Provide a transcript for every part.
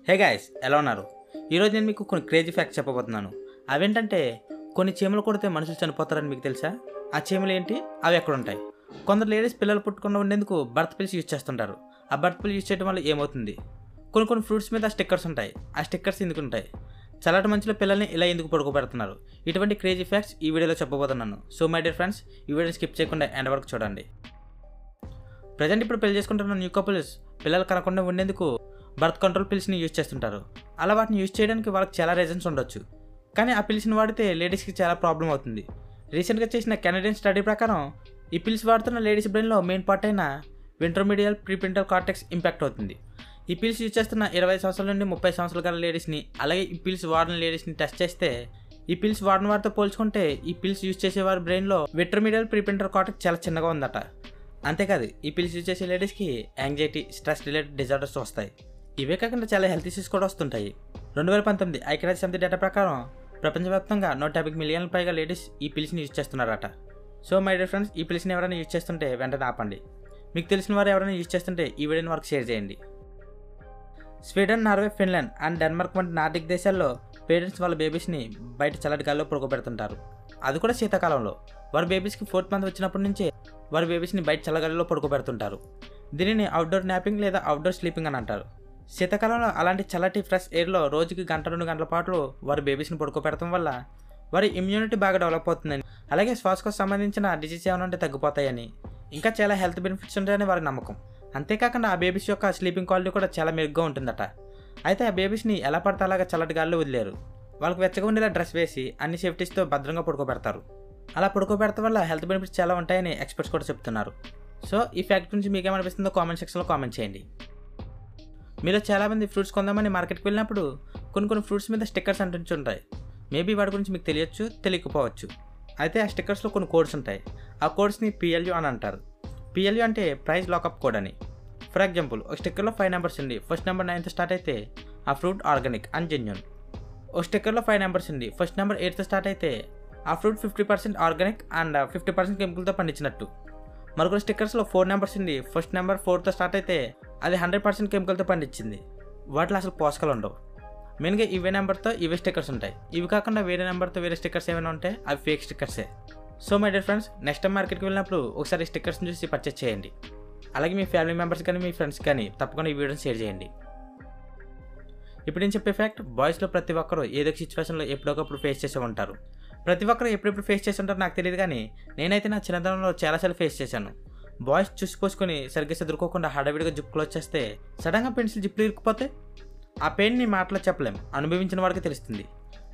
Hey guys, ఎలా ఉన్నారు? ఈరోజు నేను మీకు కొన్ని క్రేజీ ఫ్యాక్ట్స్ చెప్పబోతున్నాను. అవేంటంటే కొన్ని చీమలు కొడితే మనుషులు చనిపోతారని మీకు తెలుసా? ఆ చీమలు ఏంటి, అవి ఎక్కడ ఉంటాయి? కొందరు లేడీస్ పిల్లలు పుట్టకుండా ఉండేందుకు బర్త్ పిల్స్ యూజ్ చేస్తుంటారు. ఆ బర్త్ పిల్ యూజ్ చేయడం వల్ల ఏమవుతుంది? కొన్ని ఫ్రూట్స్ మీద స్టిక్కర్స్ ఉంటాయి. ఆ స్టిక్కర్స్ ఎందుకు ఉంటాయి? చల్లటి మంచులో పిల్లల్ని ఇలా ఎందుకు పడుకోబెడుతున్నారు? ఇటువంటి క్రేజీ ఫ్యాక్ట్స్ ఈ వీడియోలో చెప్పబోతున్నాను. సో మై డియర్ ఫ్రెండ్స్, ఈ వీడియోని స్కిప్ చేయకుండా ఎండ్ వరకు చూడండి. ప్రజెంట్ ఇప్పుడు పెళ్లి చేసుకుంటున్న న్యూ కపుల్స్ పిల్లలు కనకుండా ఉండేందుకు బర్త్ కంట్రోల్ పిల్స్ని యూజ్ చేస్తుంటారు. అలా వాటిని యూజ్ చేయడానికి వాళ్ళకి చాలా రీజన్స్ ఉండొచ్చు, కానీ ఆ పిల్స్ని వాడితే లేడీస్కి చాలా ప్రాబ్లం అవుతుంది. రీసెంట్గా చేసిన కెనడియన్ స్టడీ ప్రకారం ఈ పిల్స్ వాడుతున్న లేడీస్ బ్రెయిన్లో మెయిన్ పార్ట్ అయిన వెంట్రోమీడియల్ ప్రీప్రింటల్ కార్టెక్స్ ఇంపాక్ట్ అవుతుంది. ఈ పిల్స్ యూజ్ చేస్తున్న 20 సంవత్సరాల నుండి 30 సంవత్సరాల గల లేడీస్ని, అలాగే ఈ పిల్స్ వాడిన లేడీస్ని టెస్ట్ చేస్తే ఈ పిల్స్ వాడిన వారితో పోల్చుకుంటే ఈ పిల్స్ యూజ్ చేసే వారి బ్రెయిన్లో వెంట్రోమీడియల్ ప్రీప్రింటల్ కార్టెక్స్ చాలా చిన్నగా ఉందట. అంతేకాదు, ఈ పిల్స్ యూజ్ చేసే లేడీస్కి యాంగ్జైటీ, స్ట్రెస్ రిలేటెడ్ డిజార్డర్స్ వస్తాయి. ఇవే కాకుండా చాలా హెల్త్ ఇష్యూస్ కూడా వస్తుంటాయి. 2019 ఐక్యరాజ్య సమితి డేటా ప్రకారం ప్రపంచవ్యాప్తంగా 150 మిలియన్ల పైగా లేడీస్ ఈ పిల్స్ని యూజ్ చేస్తున్నారట. సో మై డియర్ ఫ్రెండ్స్, ఈ పిల్స్ని ఎవరైనా యూజ్ చేస్తుంటే వెంటనే ఆపండి. మీకు తెలిసిన వారు ఎవరైనా యూజ్ చేస్తుంటే ఈ వీడియోని వరకు షేర్ చేయండి. Sweden, Norway, Finland and Denmark వంటి నార్డిక్ దేశాల్లో పేరెంట్స్ వాళ్ళ బేబీస్ని బయట చల్లటి గాల్లో పడుకోబెడుతుంటారు. అది కూడా శీతాకాలంలో. వారి బేబీస్కి 4th మంత్ వచ్చినప్పటి నుంచే వారి బేబీస్ని బయట చల్లగాలిలో పడుకోబెడుతుంటారు. దీనిని అవుట్డోర్ న్యాపింగ్ లేదా అవుట్డోర్ స్లీపింగ్ అని అంటారు. శీతాకాలంలో అలాంటి చల్లటి ఫ్రెష్ ఎయిర్లో రోజుకి 1-2 గంటల పాటు వారి బేబీస్ని పడుకోబెడటం వల్ల వారి ఇమ్యూనిటీ బాగా డెవలప్ అవుతుందని, అలాగే శ్వాసకు సంబంధించిన డిసీజ్ ఏమైనా ఉంటే తగ్గిపోతాయని, ఇంకా చాలా హెల్త్ బెనిఫిట్స్ ఉంటాయని వారి నమ్మకం. అంతేకాకుండా ఆ బేబీస్ యొక్క స్లీపింగ్ క్వాలిటీ కూడా చాలా మెరుగ్గా ఉంటుందట. అయితే ఆ బేబీస్ని ఎలా పడితే అలాగా చల్లటి గాల్లో వదిలేరు. వాళ్ళకి వెచ్చగా ఉండేలా డ్రెస్ వేసి అన్ని సేఫ్టీస్తో భద్రంగా పడుకోబెడతారు. అలా పడుకోబెడతాం వల్ల హెల్త్ బెనిఫిట్స్ చాలా ఉంటాయని ఎక్స్పర్ట్స్ కూడా చెప్తున్నారు. సో ఈ ఫ్యాక్ట్ గురించి మీకేమనిపిస్తుందో కామెంట్ సెక్షన్లో కామెంట్ చేయండి. మీలో చాలామంది ఫ్రూట్స్ కొందామని మార్కెట్కి వెళ్ళినప్పుడు కొన్ని ఫ్రూట్స్ మీద స్టిక్కర్స్ అంటించుంటాయి. మేబీ వాటి గురించి మీకు తెలియచ్చు, తెలియకపోవచ్చు. అయితే ఆ స్టిక్కర్స్లో కొన్ని కోడ్స్ ఉంటాయి. ఆ కోడ్స్ని PLU అని అంటారు. PLU అంటే ప్రైస్ లాకప్ కోడ్ అని. ఫర్ ఎగ్జాంపుల్, ఒక స్టిక్కర్లో 5 నెంబర్స్ ఉండి ఫస్ట్ నెంబర్ 9తో స్టార్ట్ అయితే ఆ ఫ్రూట్ ఆర్గానిక్ అండ్ జెన్యూన్. ఒక స్టిక్కర్లో 5 నెంబర్స్ ఉండి ఫస్ట్ నెంబర్ 8తో స్టార్ట్ అయితే ఆ ఫ్రూట్ 50% ఆర్గానిక్ అండ్ 50% కెమికల్తో పండించినట్టు. మరొక స్టిక్కర్స్లో 4 నెంబర్స్ ఉండి ఫస్ట్ నెంబర్ 4తో స్టార్ట్ అయితే అది 100% కెమికల్తో పండించింది. వాటిలో అసలు పోషకాలు ఉండవు. మెయిన్గా ఇవే నెంబర్తో ఇవే స్టిక్కర్స్ ఉంటాయి. ఇవి కాకుండా వేరే నెంబర్తో వేరే స్టిక్కర్స్ ఏమైనా ఉంటే అవి ఫేక్ స్టిక్కర్సే. So my dear friends, next time మార్కెట్కి వెళ్ళినప్పుడు ఒకసారి స్టిక్కర్స్ని చూసి పర్చేస్ చేయండి. అలాగే మీ ఫ్యామిలీ మెంబర్స్ కానీ మీ ఫ్రెండ్స్ కానీ తప్పకుండా ఈ వీడియోని షేర్ చేయండి. ఇప్పుడు నేను చెప్పే ఫ్యాక్ట్, బాయ్స్లో ప్రతి ఒక్కరు ఏదో ఒక సిచ్యువేషన్లో ఎప్పుడొకప్పుడు ఫేస్ చేసే ఉంటారు. ప్రతి ఒక్కరు ఎప్పుడెప్పుడు ఫేస్ చేసి ఉంటారో నాకు తెలియదు, కానీ నేనైతే నా చిన్నతనంలో చాలాసార్లు ఫేస్ చేశాను. బాయ్స్ చూసిపోసుకొని సరిగ్గా చదువుకోకుండా హడావిడిగా జిప్ క్లోజ్ చేస్తే సడన్గా పెన్సిల్ జిప్లు ఇరుక్కుపోతే ఆ పెయిన్ని మాటలో చెప్పలేం, అనుభవించిన వాడికి తెలుస్తుంది.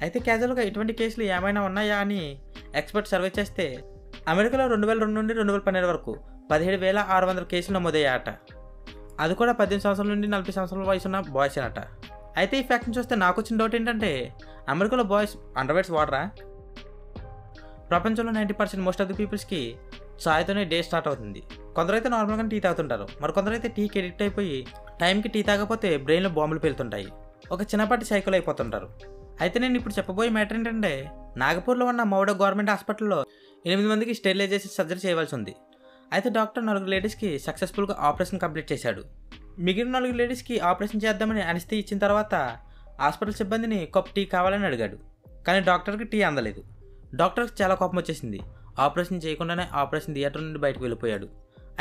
అయితే క్యాజువల్గా ఇటువంటి కేసులు ఏమైనా ఉన్నాయా అని ఎక్స్పర్ట్ సర్వే చేస్తే అమెరికాలో 2002 నుండి 2012 వరకు 17,600 కేసులు నమోదయ్యాయట. అది కూడా 18 సంవత్సరాల నుండి 40 సంవత్సరాల వయసు ఉన్న బాయ్స్ అనట. అయితే ఈ ఫ్యాక్ట్ని చూస్తే నాకు వచ్చిన డౌట్ ఏంటంటే, అమెరికాలో బాయ్స్ అండర్వేర్స్ వాడరా? ప్రపంచంలో 90% మోస్ట్ ఆఫ్ ది పీపుల్స్కి చాయ్తోనే డే స్టార్ట్ అవుతుంది. కొందరైతే నార్మల్గా టీ తాగుతుంటారు, మరి కొందరైతే టీకి ఎడిక్ట్ అయిపోయి టైంకి టీ తాగకపోతే బ్రెయిన్లో బాంబులు పేలుతుంటాయి. ఒక చిన్నపాటి సైకిల్ అయిపోతుంటారు. అయితే నేను ఇప్పుడు చెప్పబోయే మ్యాటర్ ఏంటంటే, నాగపూర్లో ఉన్న మౌడ గవర్నమెంట్ హాస్పిటల్లో 8 మందికి స్టెరిలైజేషన్ సర్జరీ చేయవలసి ఉంది. అయితే డాక్టర్ 4 లేడీస్కి సక్సెస్ఫుల్గా ఆపరేషన్ కంప్లీట్ చేశాడు. మిగిలిన 4 లేడీస్కి ఆపరేషన్ చేద్దామని అనస్థితి ఇచ్చిన తర్వాత హాస్పిటల్ సిబ్బందిని కప్ టీ కావాలని అడిగాడు, కానీ డాక్టర్కి టీ అందలేదు. డాక్టర్కి చాలా కోపం వచ్చేసింది. ఆపరేషన్ చేయకుండానే ఆపరేషన్ థియేటర్ నుండి బయటకు వెళ్ళిపోయాడు.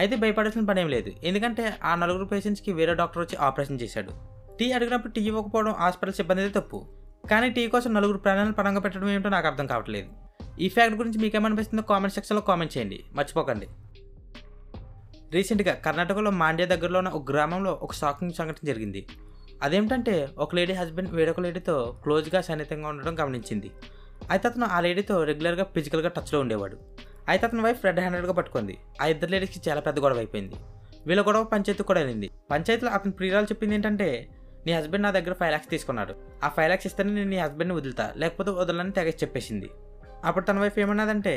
అయితే భయపడాల్సిన పని ఏం లేదు, ఎందుకంటే ఆ 4 పేషెంట్స్కి వేరే డాక్టర్ వచ్చి ఆపరేషన్ చేశాడు. టీ అడిగినప్పుడు టీ ఇవ్వకపోవడం హాస్పిటల్ సిబ్బంది తప్పు, కానీ టీ కోసం 4 ప్రాణాలను పరంగా పెట్టడం ఏమిటో నాకు అర్థం కావట్లేదు. ఈ ఫ్యాక్ట్ గురించి మీకేమనిపిస్తుందో కామెంట్ సెక్షన్లో కామెంట్ చేయండి, మర్చిపోకండి. రీసెంట్గా కర్ణాటకలో మాండ్య దగ్గరలో ఉన్న ఒక గ్రామంలో ఒక షాకింగ్ సంఘటన జరిగింది. అదేమిటంటే, ఒక లేడీ హస్బెండ్ వేరొక లేడీతో క్లోజ్గా సన్నిహితంగా ఉండడం గమనించింది. అయితే అతను ఆ లేడీతో రెగ్యులర్గా ఫిజికల్గా టచ్లో ఉండేవాడు. అయితే అతని వైఫ్ రెడ్ హ్యాండెడ్గా పట్టుకుంది. ఆ 2 లేడీస్కి చాలా పెద్ద గొడవ అయిపోయింది. వీళ్ళ గొడవ పంచాయతీ కూడా వెళ్ళింది. పంచాయతీలో అతని ప్రియురాలు చెప్పింది ఏంటంటే, నీ హస్బెండ్ నా దగ్గర 5 lakhs తీసుకున్నాడు, ఆ 5 lakhs ఇస్తేనే నేను నీ హస్బెండ్ని వదులుతా, లేకపోతే వదలని తెగేసి చెప్పేసింది. అప్పుడు తన వైఫ్ ఏమన్నదంటే,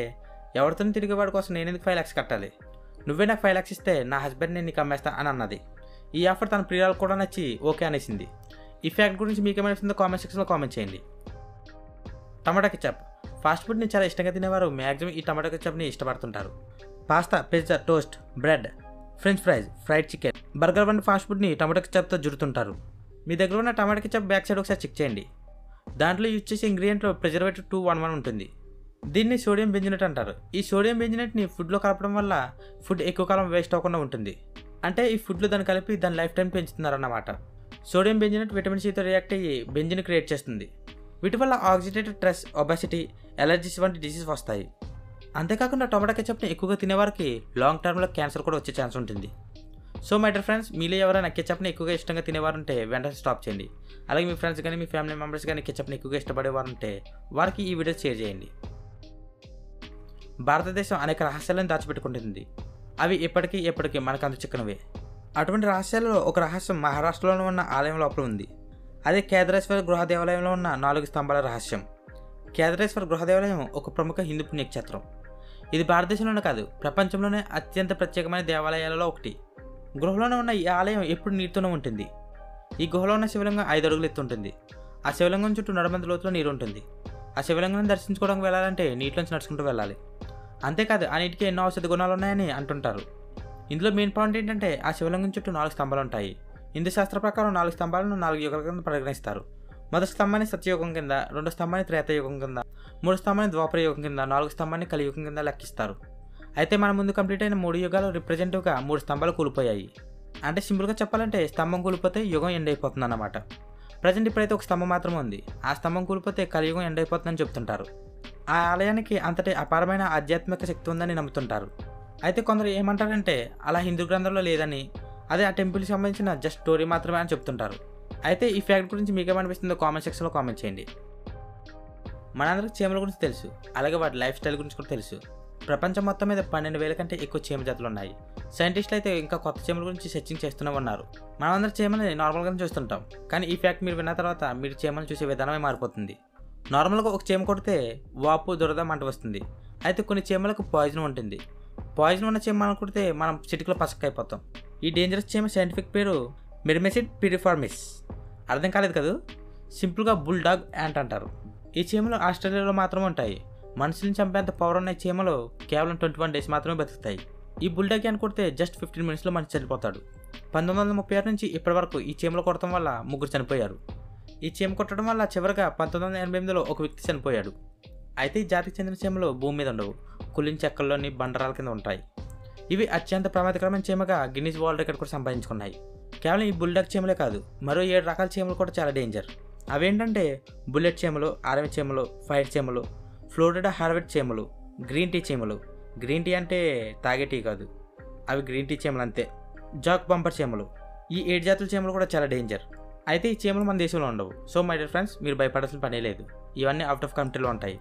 ఎవరితో తిరిగేవాడి కోసం నేను ఎందుకు 5 lakhs కట్టాలి, నువ్వే నాకు 5 lakhs ఇస్తే నా హస్బెండ్ని నీకు అమ్మేస్తా అని అన్నది. ఈ ఆఫర్ తన ప్రియురాలు కూడా నచ్చి ఓకే అనేసింది. ఈ ఫ్యాక్ట్ గురించి మీకేమనిపిస్తుందో కామెంట్ సెక్షన్లో కామెంట్ చేయండి. టమాటా కెచప్, ఫాస్ట్ ఫుడ్ని చాలా ఇష్టంగా తినేవారు మ్యాక్సిమం ఈ టమాటా కెచప్ని ఇష్టపడుతుంటారు. Pasta, pizza, toast, bread, french fries, fried chicken, burger వంటి ఫాస్ట్ ఫుడ్ని టమాటా కెచప్తో జుడుతుంటారు. మీ దగ్గర ఉన్న టమాటా కెచప్ బ్యాక్ సైడ్ ఒకసారి చెక్ చేయండి. దాంట్లో యూజ్ చేసే ఇంగ్రీడియంట్లో ప్రిజర్వేటివ్ 211 ఉంటుంది. దీన్ని సోడియం బెంజినేట్ అంటారు. ఈ సోడియం బెంజినేట్ని ఫుడ్లో కలపడం వల్ల ఫుడ్ ఎక్కువ కాలం వేస్ట్ అవ్వకుండా ఉంటుంది. అంటే ఈ ఫుడ్లో దాన్ని కలిపి దాని లైఫ్ టైం పెంచుతున్నారన్నమాట. సోడియం బెంజినేట్ విటమిన్ సితో రియాక్ట్ అయ్యి బెంజిన్ క్రియేట్ చేస్తుంది. వీటి వల్ల ఆక్సిడేటెడ్ స్ట్రెస్, ఒబెసిటీ, ఎలర్జీస్ వంటి డిసీజ్ వస్తాయి. అంతేకాకుండా టొమాటో కెచప్ని ఎక్కువగా తినేవారికి లాంగ్ టర్మ్లో క్యాన్సర్ కూడా వచ్చే ఛాన్స్ ఉంటుంది. సో మై డియర్ ఫ్రెండ్స్, మీలో ఎవరైనా కెచప్ని ఎక్కువగా ఇష్టంగా తినేవారంటే వెంటనే స్టాప్ చేయండి. అలాగే మీ ఫ్రెండ్స్ కానీ మీ ఫ్యామిలీ మెంబర్స్ కానీ కెచప్ని ఎక్కువగా ఇష్టపడేవారంటే వారికి ఈ వీడియో షేర్ చేయండి. భారతదేశం అనేక రహస్యాలను దాచిపెట్టుకుంటుంది. అవి ఎప్పటికీ మనకు అంత చిక్కనవే. అటువంటి రహస్యాలలో ఒక రహస్యం మహారాష్ట్రలో ఉన్న ఆలయం లోపల ఉంది. అదే కేదారేశ్వర గృహ దేవాలయంలో ఉన్న 4 స్తంభాల రహస్యం. కేదారేశ్వర గృహ దేవాలయం ఒక ప్రముఖ హిందూ పుణ్యక్షేత్రం. ఇది భారతదేశంలోనే కాదు, ప్రపంచంలోనే అత్యంత ప్రత్యేకమైన దేవాలయాలలో ఒకటి. గృహలోనే ఉన్న ఈ ఆలయం ఎప్పుడు నీటితోనే ఉంటుంది. ఈ గుహలో ఉన్న శివలింగం 5 అడుగులు ఎత్తు ఉంటుంది. ఆ శివలింగం చుట్టూ నడమంది లోతులో నీరు ఉంటుంది. ఆ శివలింగాన్ని దర్శించుకోవడానికి వెళ్ళాలంటే నీటిలోంచి నడుచుకుంటూ వెళ్ళాలి. అంతేకాదు ఆ నీటికి ఎన్నో ఔషధ గుణాలు ఉన్నాయని అంటుంటారు. ఇందులో మెయిన్ పాయింట్ ఏంటంటే ఆ శివలింగం చుట్టూ 4 స్తంభాలు ఉంటాయి. హిందూ శాస్త్ర ప్రకారం 4 స్తంభాలను 4 యుగాల కింద పరిగణిస్తారు. మొదటి స్తంభాన్ని సత్యయుగం కింద, 2వ స్తంభాన్ని త్రేతాయుగం కింద, 3వ స్తంభాన్ని ద్వాపర యుగం కింద, 4వ స్తంభాన్ని కలియుగం కింద లెక్కిస్తారు. అయితే మన ముందు కంప్లీట్ అయిన 3 యుగాలు రిప్రజెంటివ్గా 3 స్తంభాలు కూలిపోయాయి. అంటే సింపుల్గా చెప్పాలంటే స్తంభం కూలిపోతే యుగం ఎండ్ అయిపోతుంది అన్నమాట. ప్రజెంట్ ఇప్పుడైతే ఒక స్తంభం మాత్రమే ఉంది. ఆ స్తంభం కూలిపోతే కలియుగం ఎండ్ అయిపోతుందని చెప్తుంటారు. ఆ ఆలయానికి అంతటి అపారమైన ఆధ్యాత్మిక శక్తి ఉందని నమ్ముతుంటారు. అయితే కొందరు ఏమంటారంటే అలా హిందూ గ్రంథంలో లేదని, అదే ఆ టెంపుల్కి సంబంధించిన జస్ట్ స్టోరీ మాత్రమే అని చెప్తుంటారు. అయితే ఈ ఫ్యాక్ట్ గురించి మీకేమనిపిస్తుందో కామెంట్ సెక్షన్లో కామెంట్ చేయండి. మనందరికి చీమల గురించి తెలుసు, అలాగే వాటి లైఫ్ స్టైల్ గురించి కూడా తెలుసు. ప్రపంచం మొత్తం మీద 12,000 కంటే ఎక్కువ చీమ జాతులు ఉన్నాయి. సైంటిస్టులు అయితే ఇంకా కొత్త చీమల గురించి సెర్చింగ్ చేస్తూనే ఉన్నారు. మనమందరం చీమల్ని నార్మల్గానే చూస్తుంటాం, కానీ ఈ ఫ్యాక్ట్ మీరు విన్న తర్వాత మీరు చీమలు చూసే విధానమే మారిపోతుంది. నార్మల్గా ఒక చీమ కొడితే వాపు, దురద, మంట వస్తుంది. అయితే కొన్ని చీమలకు పాయిజన్ ఉంటుంది. పాయిజన్ ఉన్న చీమ మనం కొడితే మనం చిటికలో పసక్కైపోతాం. ఈ డేంజరస్ చీమ సైంటిఫిక్ పేరు మిర్మెసిడ్ పిరిఫార్మిస్. అర్థం కాలేదు కదా? సింపుల్గా బుల్ డాగ్ యాంట్ అంటారు. ఈ చీమలు ఆస్ట్రేలియాలో మాత్రమే ఉంటాయి. మనుషులను చంపేంత పవర్ ఉన్న చీమలు కేవలం 21 డేస్ మాత్రమే బతుకుతాయి. ఈ బుల్ డాగ్ యాంట్ కొడితే జస్ట్ 15 మినిట్స్లో మనిషి చనిపోతాడు. 1936 నుంచి ఇప్పటి వరకు ఈ చీమలు కొట్టడం వల్ల 3 చనిపోయారు. ఈ చీమ కొట్టడం వల్ల చివరిగా 1988లో ఒక వ్యక్తి చనిపోయాడు. అయితే ఈ జాతికి చెందిన చీమలు భూమి మీద ఉండవు, కులిన చెక్కల్లోని బండరాల కింద ఉంటాయి. ఇవి అత్యంత ప్రమాదకరమైన చీమగా గిన్నీస్ వరల్డ్ రికార్డ్ కూడా సంపాదించుకున్నాయి. కేవలం ఈ బుల్డాగ్ చీమలే కాదు, మరో 7 రకాల చీమలు కూడా చాలా డేంజర్. అవేంటంటే బుల్లెట్ చీమలు, ఆర్మీ చీమలు, ఫైర్ చీమలు, ఫ్లోరిడా హార్వెట్ చీమలు, గ్రీన్ టీ చీమలు. గ్రీన్ టీ అంటే తాగే టీ కాదు, అవి గ్రీన్ టీ చీమలు అంతే. జాక్ బంపర్ చీమలు. ఈ 7 జాతుల చీమలు కూడా చాలా డేంజర్. అయితే ఈ చీమలు మన దేశంలో ఉండవు. సో మై డియర్ ఫ్రెండ్స్, మీరు భయపడాల్సిన పనే లేదు. ఇవన్నీ అవుట్ ఆఫ్ కంట్రీలో ఉంటాయి.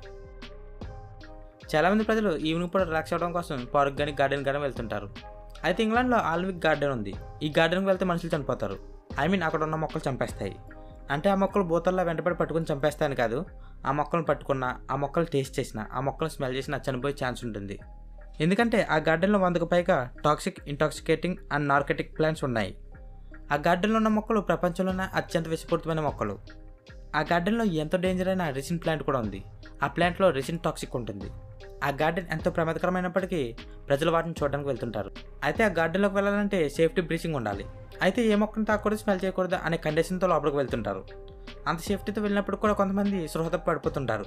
చాలామంది ప్రజలు ఈవినింగ్ పూట రిలాక్స్ అవ్వడం కోసం పార్క్ కానీ గార్డెన్ కానీ వెళ్తుంటారు. అయితే ఇంగ్లాండ్లో ఆల్విక్ గార్డెన్ ఉంది. ఈ గార్డెన్కి వెళ్తే మనుషులు చనిపోతారు. అక్కడ ఉన్న మొక్కలు చంపేస్తాయి. అంటే ఆ మొక్కలు బోతల్లో వెంటబడి పట్టుకుని చంపేస్తాయని కాదు, ఆ మొక్కలను పట్టుకున్నా, ఆ మొక్కలు టేస్ట్ చేసినా, ఆ మొక్కలు స్మెల్ చేసినా చనిపోయే ఛాన్స్ ఉంటుంది. ఎందుకంటే ఆ గార్డెన్లో 100కు పైగా టాక్సిక్, ఇంటాక్సికేటింగ్ అండ్ నార్కెటిక్ ప్లాంట్స్ ఉన్నాయి. ఆ గార్డెన్లో ఉన్న మొక్కలు ప్రపంచంలోనే అత్యంత విషపూరితమైన మొక్కలు. ఆ గార్డెన్లో ఎంతో డేంజర్ అయిన రెసిన్ ప్లాంట్ కూడా ఉంది. ఆ ప్లాంట్లో రెసిన్ టాక్సిక్ ఉంటుంది. ఆ గార్డెన్ ఎంతో ప్రమాదకరమైనప్పటికీ ప్రజలు వాటిని చూడడానికి వెళ్తుంటారు. అయితే ఆ గార్డెన్లోకి వెళ్ళాలంటే సేఫ్టీ బ్రీచింగ్ ఉండాలి. అయితే ఏ మొక్కను తాకూడదు, స్మెల్ చేయకూడదు అనే కండిషన్తో లోపలికి వెళ్తుంటారు. అంత సేఫ్టీతో వెళ్ళినప్పుడు కూడా కొంతమంది సృహత పడిపోతుంటారు.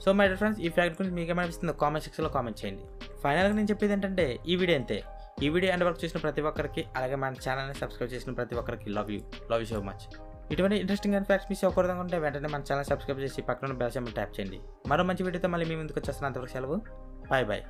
సో మై డియర్ ఫ్రెండ్స్, ఈ ఫ్యాక్ట్ గురించి మీకు ఏమనిపిస్తుందో కామెంట్ సెక్షన్లో కామెంట్ చేయండి. ఫైనల్గా నేను చెప్పేది ఏంటంటే ఈ వీడియో అంతే. ఈ వీడియో ఎండ్ వరకు చూసిన ప్రతి ఒక్కరికి, అలాగే మన ఛానల్ని సబ్స్క్రైబ్ చేసిన ప్రతి ఒక్కరికి లవ్ యూ సో మచ్. ఇటువంటి ఇంట్రెస్టింగ్ అండ్ ఫ్యాక్ట్స్ మిస్ అవ్వకూడదు అనుకుంటే వెంటనే మన ఛానల్ సబ్స్క్రైబ్ చేసి పక్కన బెల్ సింబల్ ట్యాప్ చేయండి. మరో మంచి వీడియోతో మళ్ళీ మీ ముందుకు వచ్చేస్తాను. అంతవరకు సెలవు. బాయ్.